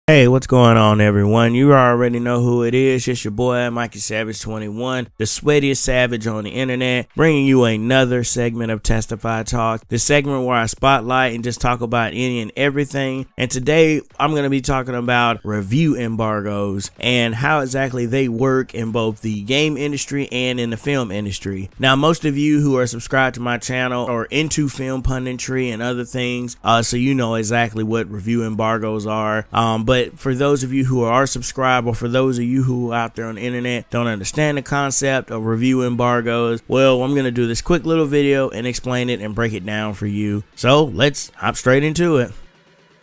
Hey, what's going on, everyone? You already know who it is. It's your boy, Mikey Savage 21, the sweatiest savage on the internet, bringing you another segment of Testify Talks, the segment where I spotlight and just talk about any and everything. And today, I'm going to be talking about review embargoes and how exactly they work in both the game industry and in the film industry. Now, most of you who are subscribed to my channel are into film punditry and other things, so you know exactly what review embargoes are. But for those of you who are subscribed, or for those of you who out there on the internet don't understand the concept of review embargoes, well, I'm going to do this quick little video and explain it and break it down for you. So let's hop straight into it.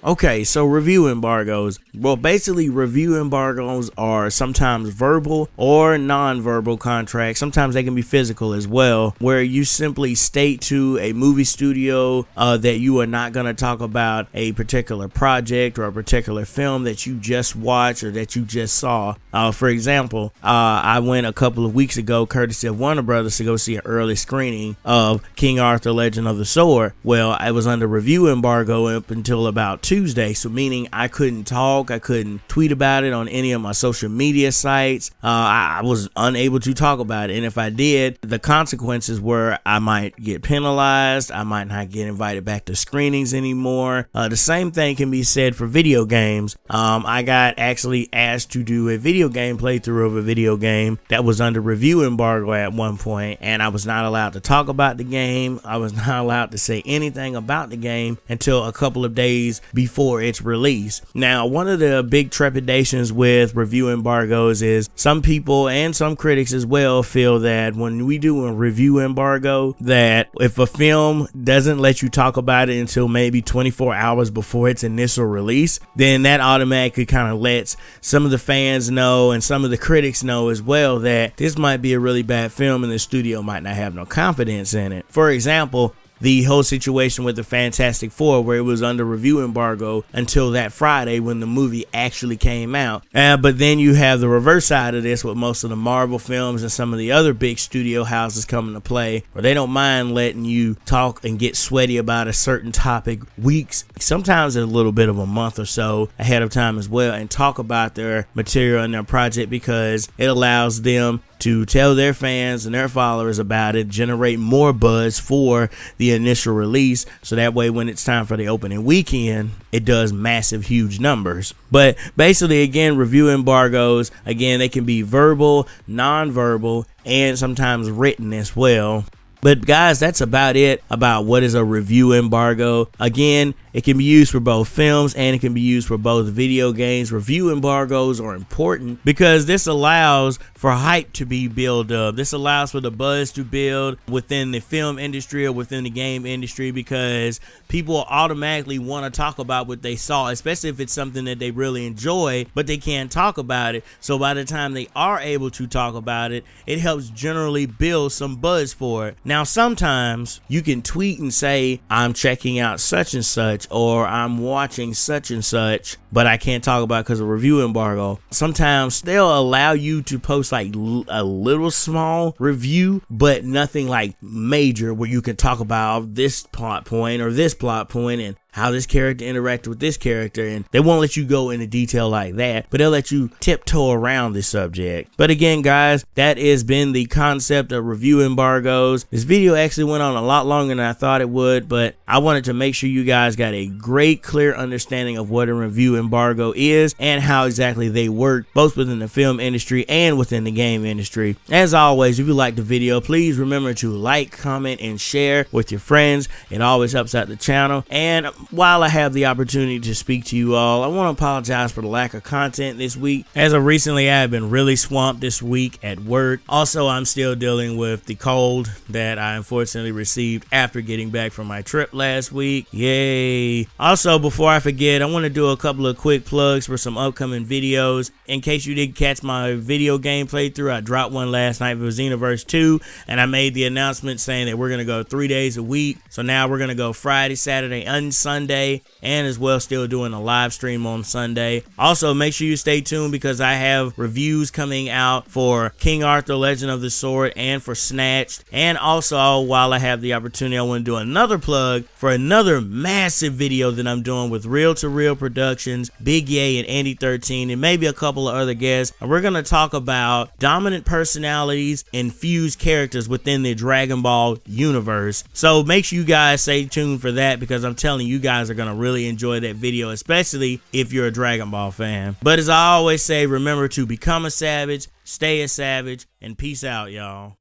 Okay, so review embargoes. Well, basically, review embargoes are sometimes verbal or non-verbal contracts. Sometimes they can be physical as well, where you simply state to a movie studio that you are not going to talk about a particular project or a particular film that you just watched or that you just saw. For example, I went a couple of weeks ago, courtesy of Warner Brothers, to go see an early screening of King Arthur: Legend of the Sword. Well, I was under review embargo up until about Tuesday, so meaning I couldn't talk, I couldn't tweet about it on any of my social media sites. I was unable to talk about it, and if I did, the consequences were I might get penalized, I might not get invited back to screenings anymore. The same thing can be said for video games. I got actually asked to do a video game playthrough of a video game that was under review embargo at one point, and I was not allowed to talk about the game. I was not allowed to say anything about the game until a couple of days before its release. Now, one of the big trepidations with review embargoes is some people and some critics as well feel that when we do a review embargo, that if a film doesn't let you talk about it until maybe 24 hours before its initial release, then that automatically kind of lets some of the fans know and some of the critics know as well that this might be a really bad film and the studio might not have no confidence in it. For example, the whole situation with the Fantastic Four, where it was under review embargo until that Friday when the movie actually came out. But then you have the reverse side of this with most of the Marvel films and some of the other big studio houses coming to play, where they don't mind letting you talk and get sweaty about a certain topic weeks, sometimes a little bit of a month or so ahead of time as well, and talk about their material and their project, because it allows them to tell their fans and their followers about it, generate more buzz for the initial release, so that way when it's time for the opening weekend, it does massive, huge numbers. But basically, again, review embargoes, again, they can be verbal, non-verbal, and sometimes written as well. But guys, that's about it about what is a review embargo. Again, it can be used for both films and it can be used for both video games. Review embargoes are important because this allows for hype to be built up. This allows for the buzz to build within the film industry or within the game industry, because people automatically want to talk about what they saw, especially if it's something that they really enjoy, but they can't talk about it. So by the time they are able to talk about it, it helps generally build some buzz for it. Now, sometimes you can tweet and say, I'm checking out such and such, or I'm watching such and such, but I can't talk about it because of review embargo. Sometimes they'll allow you to post like a little small review, but nothing like major where you can talk about this plot point or this plot point and how this character interacted with this character, and they won't let you go into detail like that, but they'll let you tiptoe around the subject. But again, guys, that has been the concept of review embargoes. This video actually went on a lot longer than I thought it would, but I wanted to make sure you guys got a great, clear understanding of what a review embargo is and how exactly they work, both within the film industry and within the game industry. As always, if you liked the video, please remember to like, comment, and share with your friends. It always helps out the channel. And while I have the opportunity to speak to you all, I want to apologize for the lack of content this week. As of recently, I have been really swamped this week at work. Also, I'm still dealing with the cold that I unfortunately received after getting back from my trip last week. Yay! Also, before I forget, I want to do a couple of quick plugs for some upcoming videos. In case you didn't catch my video game playthrough, I dropped one last night for Xenoverse 2, and I made the announcement saying that we're going to go 3 days a week. So now we're going to go Friday, Saturday, and Sunday. Sunday, and as well still doing a live stream on Sunday. Also, make sure you stay tuned because I have reviews coming out for King Arthur Legend of the Sword and for Snatched. And also, while I have the opportunity, I want to do another plug for another massive video that I'm doing with Real to Real Productions, Big Ye and Andy 13, and maybe a couple of other guests. And we're going to talk about dominant personalities and fused characters within the Dragon Ball universe. So make sure you guys stay tuned for that because I'm telling you guys are going to really enjoy that video, especially if you're a Dragon Ball fan. But as I always say, remember to become a savage, stay a savage, and peace out, y'all.